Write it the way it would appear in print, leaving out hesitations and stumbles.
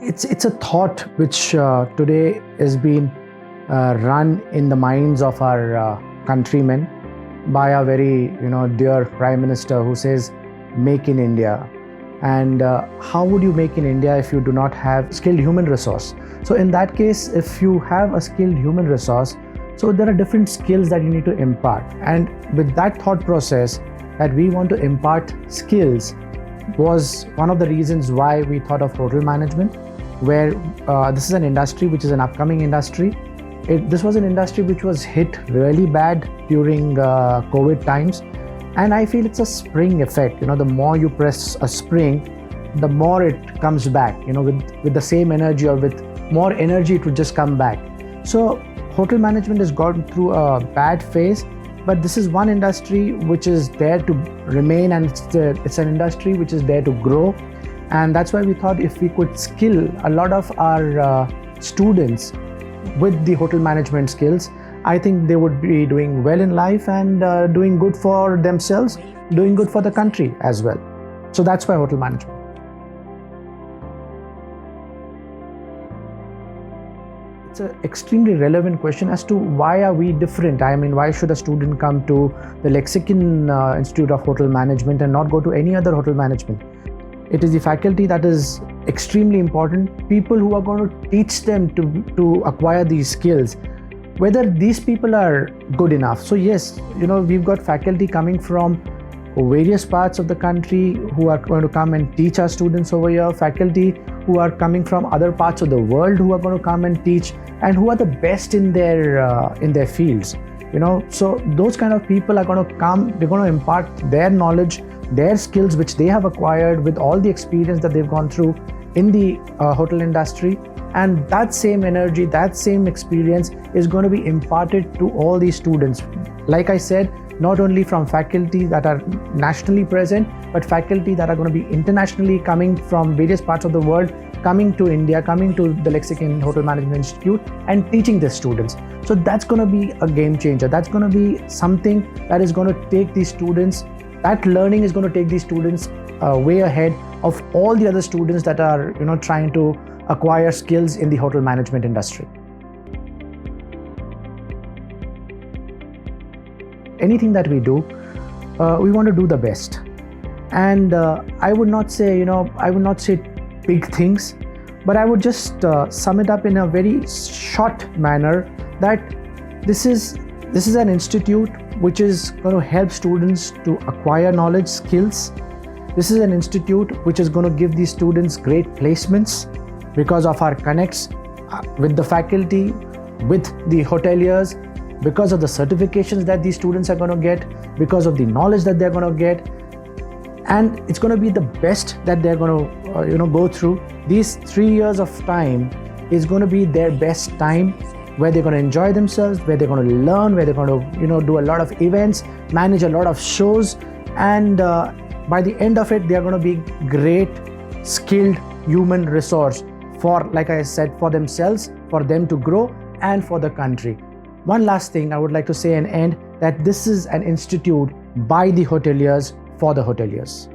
It's a thought which today is being run in the minds of our countrymen by a very dear Prime Minister who says make in India. And how would you make in India if you do not have skilled human resource? So in that case, if you have a skilled human resource, so there are different skills that you need to impart. And with that thought process that we want to impart skills was one of the reasons why we thought of hotel management, where this is an industry which is an upcoming industry. This was an industry which was hit really bad during COVID times, and I feel it's a spring effect. The more you press a spring, the more it comes back. With the same energy or with more energy, it would just come back. So hotel management has gone through a bad phase, but this is one industry which is there to remain, and it's an industry which is there to grow. And that's why we thought if we could skill a lot of our students with the hotel management skills, I think they would be doing well in life and doing good for themselves, doing good for the country as well. So that's why hotel management. It's an extremely relevant question as to why are we different? I mean, why should a student come to the Lexicon Institute of Hotel Management and not go to any other hotel management? It is the faculty that is extremely important. People who are going to teach them to acquire these skills, whether these people are good enough. So yes, we've got faculty coming from various parts of the country who are going to come and teach our students over here, faculty who are coming from other parts of the world who are going to come and teach, and who are the best in their fields. So those kind of people are going to come, they're going to impart their knowledge, their skills which they have acquired with all the experience that they've gone through in the hotel industry, and that same energy, that same experience is going to be imparted to all these students. Like I said, not only from faculty that are nationally present, but faculty that are going to be internationally coming from various parts of the world, coming to India, coming to the Lexicon Hotel Management Institute and teaching their students. So that's going to be a game changer. That's going to be something that is going to take these students, that learning is going to take these students way ahead of all the other students that are trying to acquire skills in the hotel management industry. Anything that we do, we want to do the best. And I would not say big things, but I would just sum it up in a very short manner that this is an institute which is going to help students to acquire knowledge, skills. This is an institute which is going to give these students great placements because of our connects with the faculty, with the hoteliers, because of the certifications that these students are going to get, because of the knowledge that they're going to get. And it's going to be the best that they're going to go through. These 3 years of time is going to be their best time, where they're going to enjoy themselves, where they're going to learn, where they're going to do a lot of events, manage a lot of shows, and by the end of it, they are going to be great, skilled human resource for, like I said, for themselves, for them to grow, and for the country. One last thing I would like to say and end, that this is an institute by the hoteliers for the hoteliers.